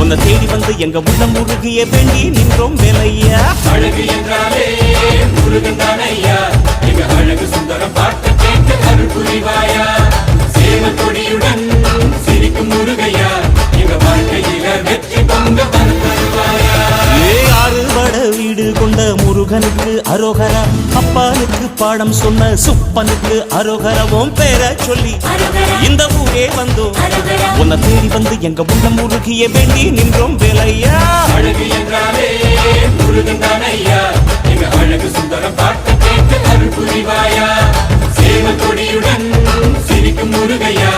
உன்னை தேடி வந்து எங்க உள்ளம் முருகிய வேண்டி நின்றோம் வேலையா. அழகு என்றாலே முருகன் தானையா, எங்க அழகு சுந்தரம் பார்த்து கேட்டு அருள் புரிவாயா. சேவ கொடியுடன் சிரிக்கும் முருகையா, எங்க வாழ்க்கையில வெற்றி பொங்க தருவாயா. ஆறுபட வீடு கொண்ட முருகனுக்கு அரோகரா, அப்பானுக்கு பாடம் சொன்ன சுப்பனுக்கு அரோகரவும் பேர சொல்லி இந்த ஊரே வந்தோம். உன்னை தேடி வந்து எங்க உள்ளம் முருகிய வேண்டி நின்றோம் வேலையா. அழகு என்றாலே முருகன் தானையா, எங்க அழகு சுந்தரம் பார்த்து கேட்டு அருள் புரிவாயா. சேவ கொடியுடன் சிரிக்கும் முருகையா,